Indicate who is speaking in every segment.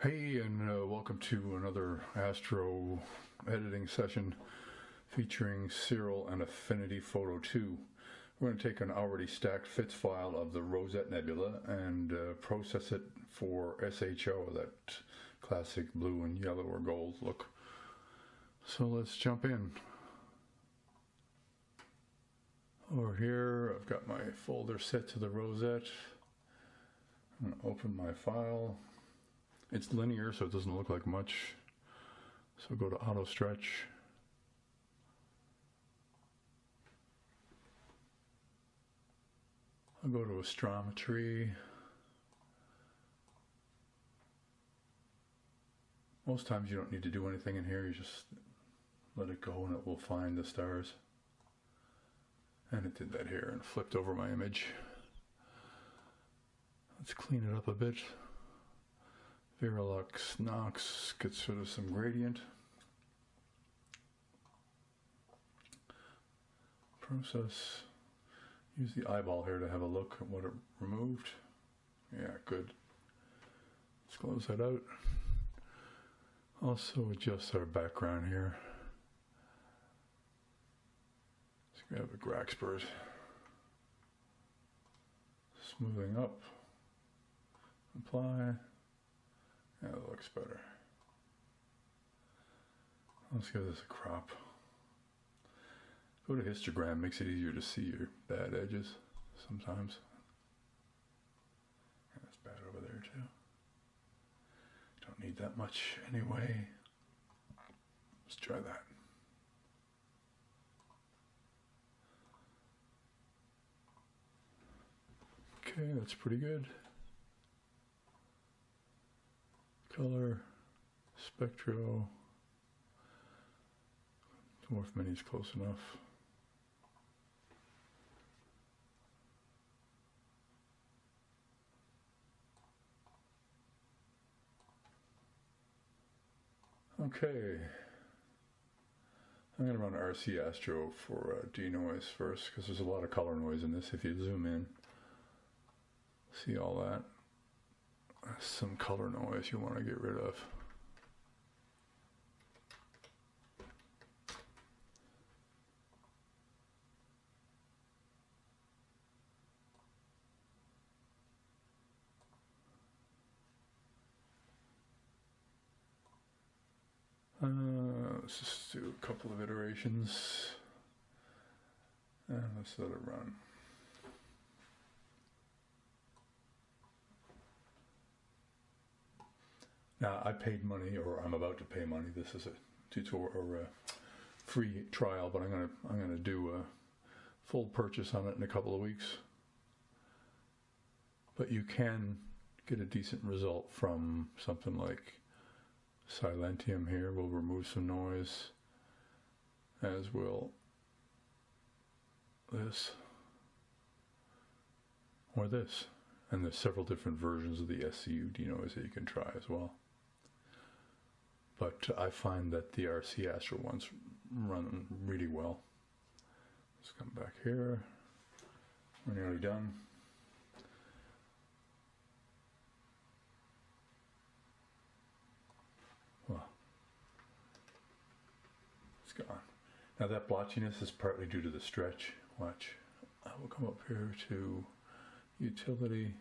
Speaker 1: Hey, and welcome to another Astro editing session featuring Siril and Affinity Photo 2. We're going to take an already stacked FITS file of the Rosette Nebula and process it for SHO, that classic blue and yellow or gold look. So let's jump in. Over here, I've got my folder set to the Rosette. I'm going to open my file. It's linear, so it doesn't look like much. So go to auto stretch. I'll go to astrometry. Most times you don't need to do anything in here, you just let it go and it will find the stars. And it did that here and flipped over my image. Let's clean it up a bit. Veralux Nox gets rid of some gradient. Process. Use the eyeball here to have a look at what it removed. Yeah, good. Let's close that out. Also adjust our background here. Let's grab a Graxpers. Smoothing up. Apply. Yeah, that looks better. Let's give this a crop. Go to histogram, makes it easier to see your bad edges sometimes. Yeah, that's bad over there too. Don't need that much anyway. Let's try that. Okay, that's pretty good. Color, Spectro, Dwarf Mini is close enough. Okay, I'm going to run RC Astro for denoise first because there's a lot of color noise in this. If you zoom in, see all that. Some color noise you want to get rid of. Let's just do a couple of iterations and let's let it run. Now, I paid money, or I'm about to pay money. This is a tutorial or a free trial, but I'm gonna do a full purchase on it in a couple of weeks. But you can get a decent result from something like Silentium here. We'll remove some noise, as will this or this. And there's several different versions of the SCU denoise that you can try as well. But I find that the RC Astro ones run really well. Let's come back here. We're nearly done. Well, it's gone. Now that blotchiness is partly due to the stretch. Watch. I will come up here to utility.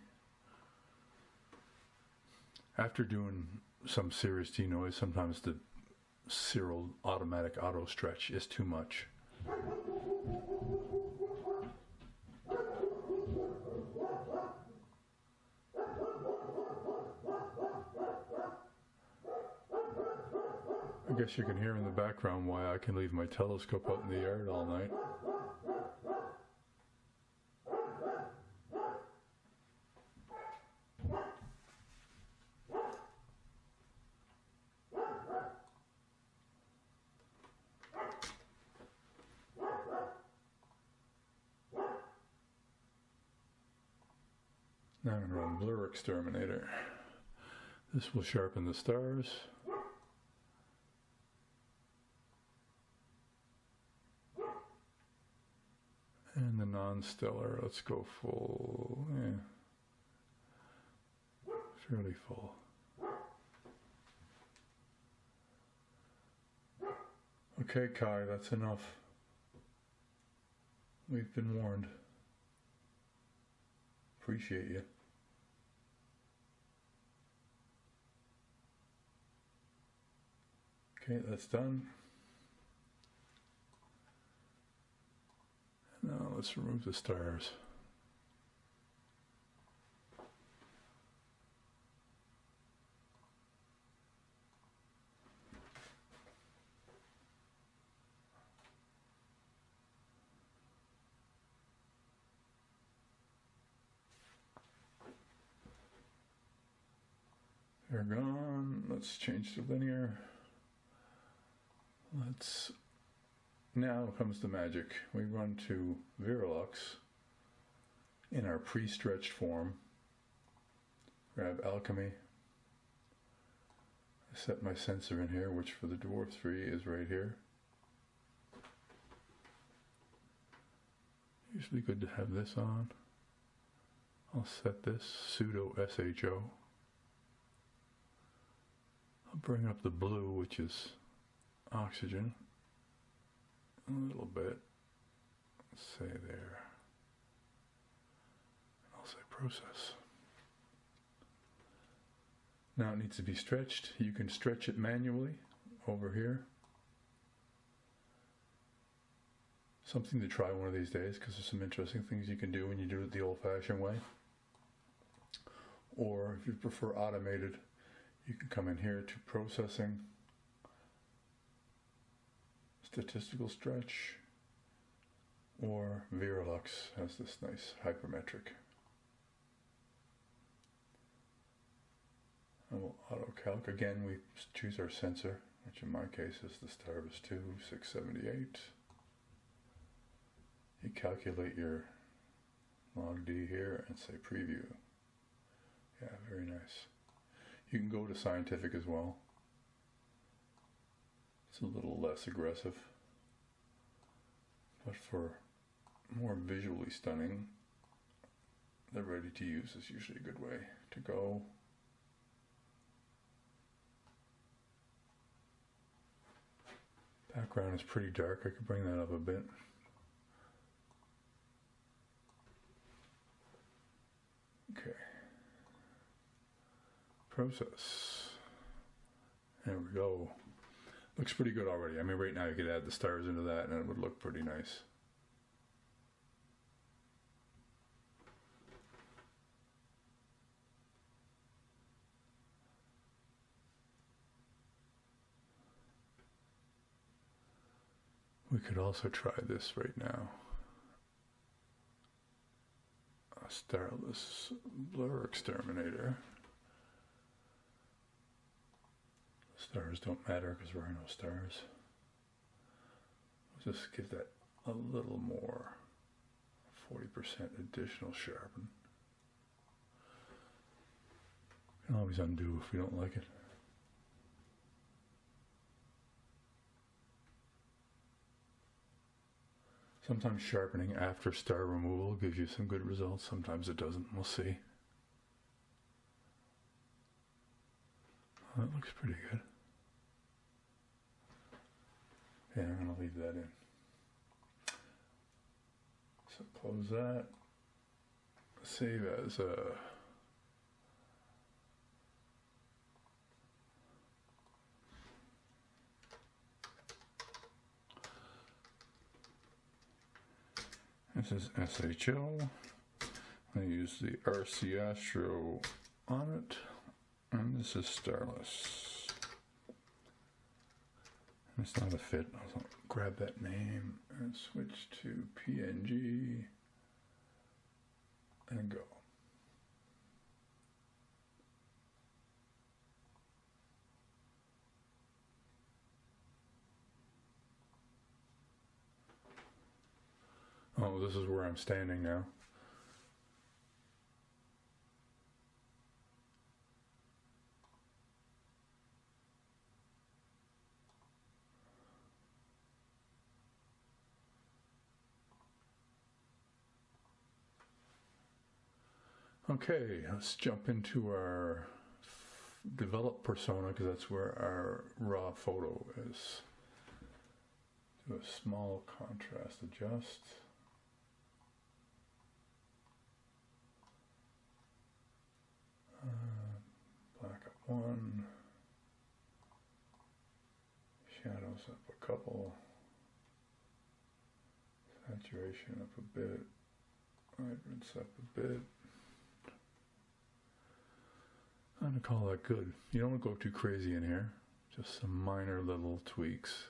Speaker 1: After doing some serious denoise, sometimes the Siril automatic auto stretch is too much. I guess you can hear in the background why I can leave my telescope out in the yard all night. Now I'm going to run Blur Exterminator. This will sharpen the stars. And the non-stellar, let's go full, yeah, fairly full. Okay, Kai, that's enough. We've been warned. Appreciate you. Okay, that's done. Now let's remove the stars. They're gone. Let's change to linear. Now comes the magic. We run to veralux in our pre-stretched form. Grab alchemy. I set my sensor in here, which for the Dwarf 3 is right here. Usually good to have this on. I'll set this pseudo SHO. I'll bring up the blue, which is oxygen, a little bit, let's say there. I'll say process. Now it needs to be stretched. You can stretch it manually over here. Something to try one of these days, because there's some interesting things you can do when you do it the old-fashioned way. Or if you prefer automated, you can come in here to processing, statistical stretch, or veralux has this nice hypermetric. And we'll auto calc. Again, we choose our sensor, which in my case is the Starvis 2 678. You calculate your log D here and say preview. Yeah, very nice. You can go to scientific as well. It's a little less aggressive, but for more visually stunning, the ready to use is usually a good way to go. Background is pretty dark. I could bring that up a bit. Okay. Process. There we go. Looks pretty good already. I mean, right now you could add the stars into that and it would look pretty nice. We could also try this right now. A starless blur exterminator. Stars don't matter because there are no stars. We'll just give that a little more, 40% additional sharpen. You can always undo if we don't like it. Sometimes sharpening after star removal gives you some good results, sometimes it doesn't. We'll see. That looks pretty good. Yeah, I'm going to leave that in. So close that. Save as a... This is SHO. I use the RC Astro on it. And this is starless. It's not a fit. I'll grab that name and switch to PNG and go. Oh, this is where I'm standing now. Okay, let's jump into our develop persona because that's where our raw photo is. Do a small contrast adjust. Black up 1. Shadows up a couple. Saturation up a bit. Vibrance up a bit. I'm going to call that good. You don't want to go too crazy in here. Just some minor little tweaks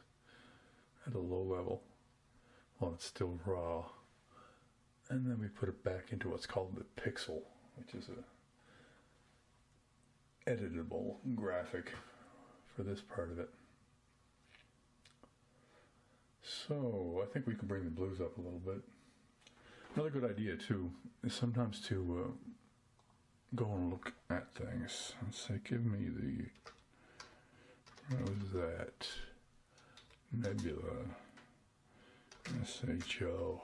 Speaker 1: at a low level while it's still raw. And then we put it back into what's called the pixel, which is a editable graphic for this part of it. So I think we can bring the blues up a little bit. Another good idea too is sometimes to go and look at things and say, give me the, what was that? Nebula, SHO.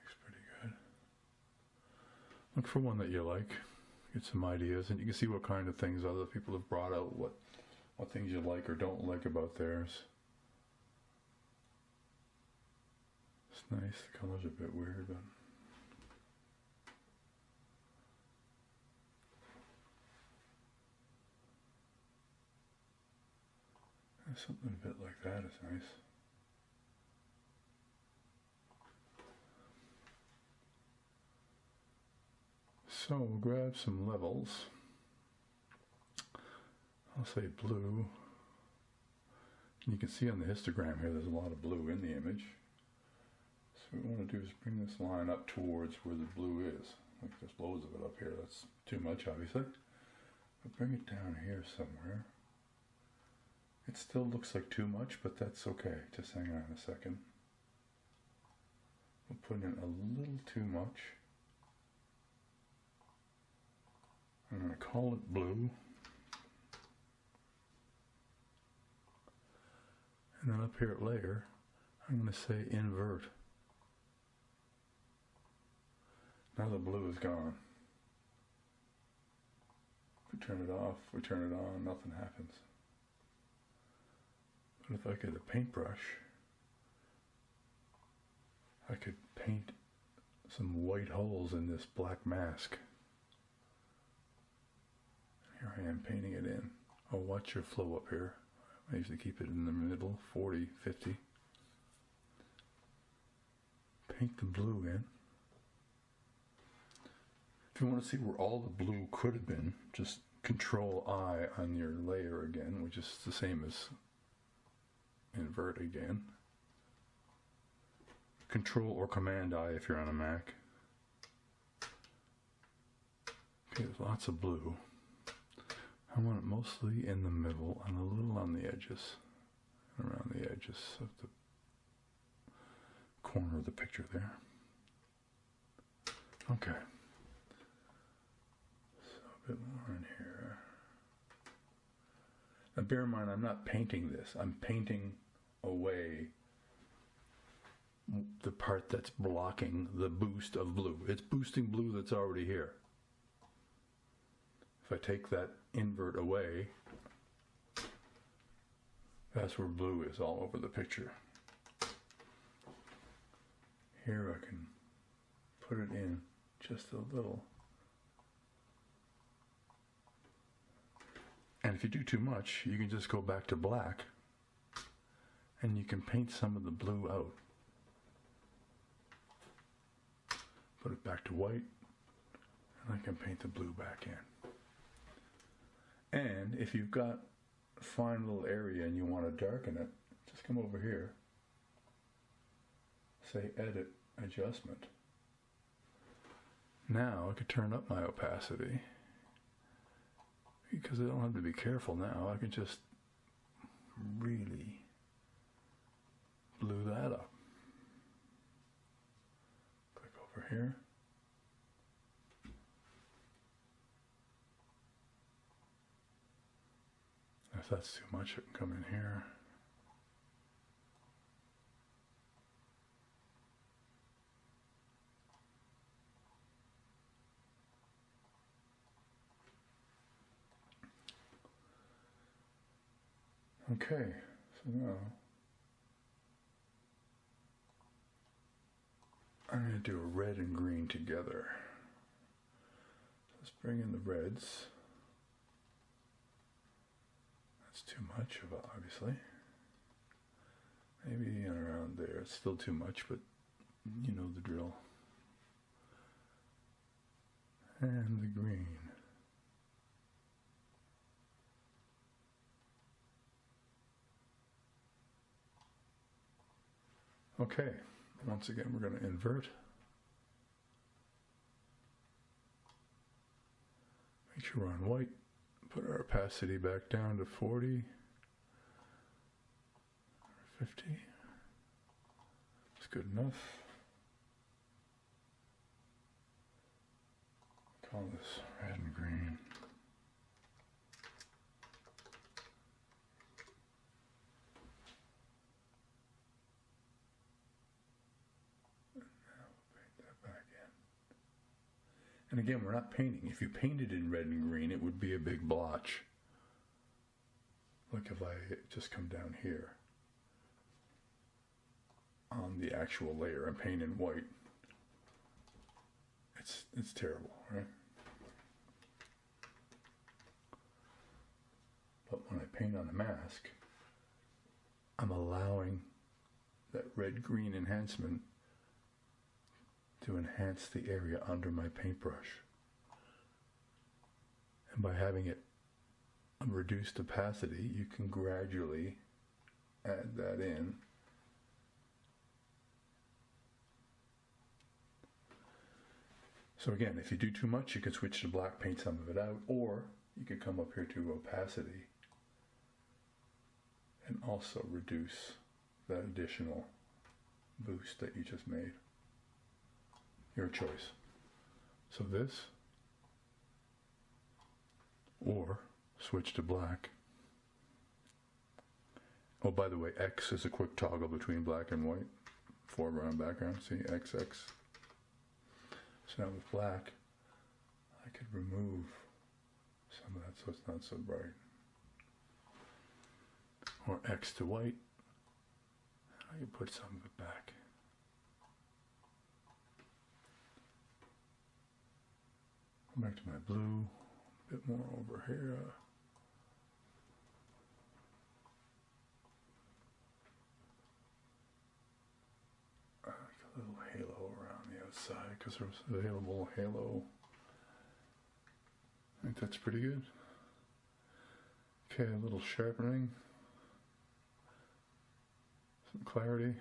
Speaker 1: Looks pretty good. Look for one that you like, get some ideas, and you can see what kind of things other people have brought out, what things you like or don't like about theirs. It's nice, the color's a bit weird, but something a bit like that is nice. So we'll grab some levels. I'll say blue. And you can see on the histogram here there's a lot of blue in the image. So what we want to do is bring this line up towards where the blue is. Like there's loads of it up here. That's too much, obviously. But bring it down here somewhere. It still looks like too much, but that's okay. Just hang on a second. We'll put in a little too much. I'm going to call it blue. And then up here at layer, I'm going to say invert. Now the blue is gone. If we turn it off, we turn it on, nothing happens. But if I get a paintbrush, I could paint some white holes in this black mask. Here I am painting it in. Oh, watch your flow up here. I usually keep it in the middle, 40, 50. Paint the blue in. If you want to see where all the blue could have been, just Control I on your layer again, which is the same as invert again. Control or Command I if you're on a Mac. Okay, there's lots of blue. I want it mostly in the middle and a little on the edges, around the edges of the corner of the picture there. Okay. So a bit more in here. Now bear in mind, I'm not painting this. I'm painting away the part that's blocking the boost of blue. It's boosting blue that's already here. If I take that invert away, that's where blue is all over the picture. Here I can put it in just a little. And if you do too much, you can just go back to black and you can paint some of the blue out. Put it back to white and I can paint the blue back in. And if you've got a fine little area and you want to darken it, just come over here, say Edit, Adjustment. Now I could turn up my opacity because I don't have to be careful now. I can just really blue that up. Click over here. If that's too much, it can come in here. Okay, so now I'm going to do a red and green together. Let's bring in the reds. That's too much of it, obviously. Maybe around there. It's still too much, but you know the drill. And the green. Okay, once again we're going to invert. Make sure we're on white. Put our opacity back down to 40. 50. It's good enough. Call this red and green. And again, we're not painting. If you painted in red and green, it would be a big blotch. Look, if I just come down here on the actual layer and paint in white, it's terrible, right? But when I paint on a mask, I'm allowing that red-green enhancement to enhance the area under my paintbrush. And by having it a reduced opacity, you can gradually add that in. So again, if you do too much, you can switch to black, paint some of it out, or you could come up here to opacity and also reduce that additional boost that you just made. Your choice. So this, or switch to black. Oh, by the way, X is a quick toggle between black and white. Foreground, background, see, XX. So now with black, I could remove some of that so it's not so bright. Or X to white, I can put some of it back. Back to my blue, a bit more over here. Like a little halo around the outside because there's available halo. I think that's pretty good. Okay, a little sharpening, some clarity.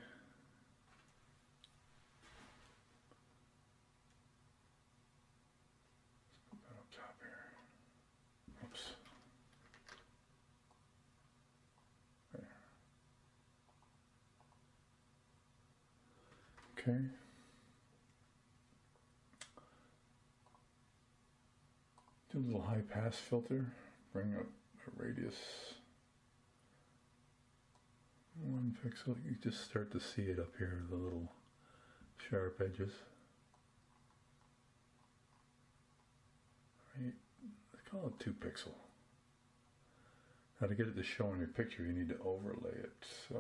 Speaker 1: Okay. Do a little high pass filter, bring up a radius 1 pixel. You just start to see it up here, the little sharp edges. Right, let's call it 2 pixel. Now to get it to show in your picture, you need to overlay it. So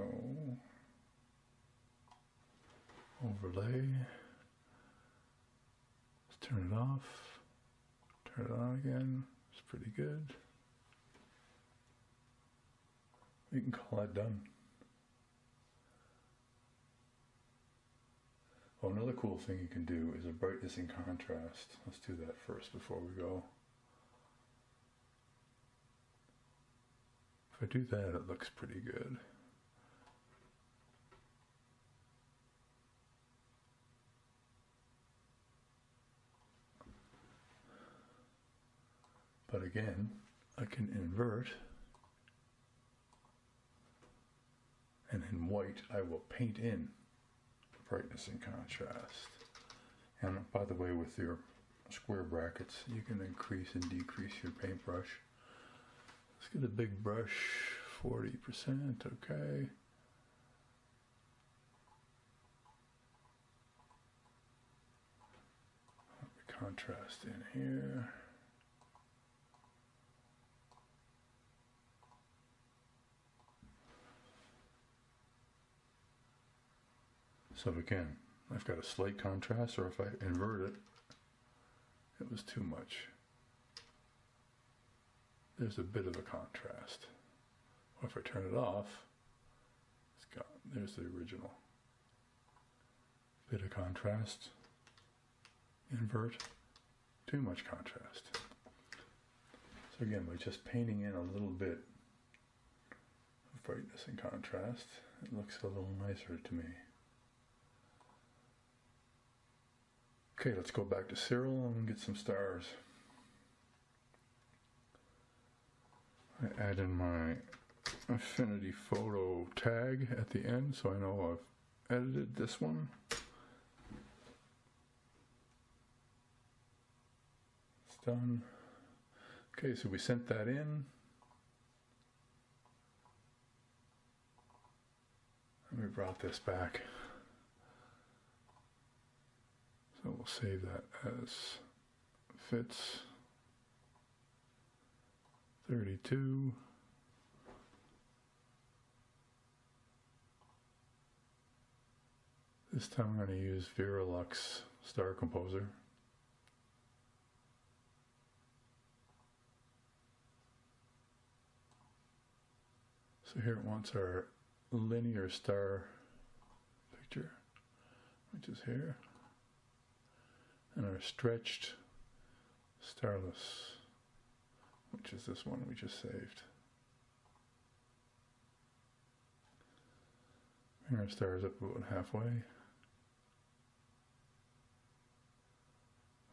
Speaker 1: overlay, let's turn it off, turn it on again, it's pretty good. We can call that done. Oh, another cool thing you can do is a brightness and contrast. Let's do that first before we go. If I do that, it looks pretty good. But again, I can invert, and in white I will paint in brightness and contrast. And by the way, with your square brackets, you can increase and decrease your paintbrush. Let's get a big brush, 40%, okay. Contrast in here. So again, I've got a slight contrast, or if I invert it, it was too much. There's a bit of a contrast. Or if I turn it off, it's gone. There's the original. Bit of contrast. Invert. Too much contrast. So again, by just painting in a little bit of brightness and contrast, it looks a little nicer to me. Okay, let's go back to Siril and get some stars. I add in my Affinity Photo tag at the end so I know I've edited this one. It's done. Okay, so we sent that in. And we brought this back. So we'll save that as fits 32. This time I'm going to use Veralux Star Composer. So here it wants our linear star picture, which is here, and our stretched starless, which is this one we just saved. Bring our stars up about halfway.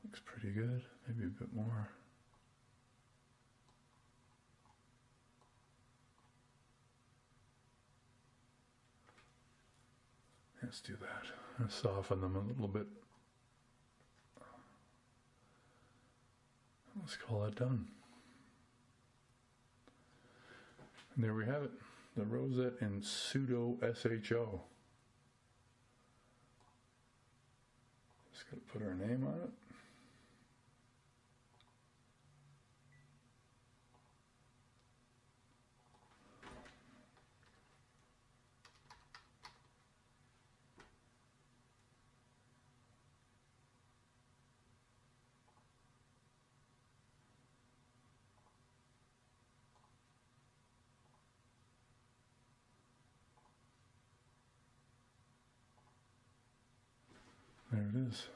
Speaker 1: Looks pretty good, maybe a bit more. Let's do that. Let's soften them a little bit. Let's call that done. And there we have it. The Rosette in pseudo SHO. Just got to put our name on it. There it is.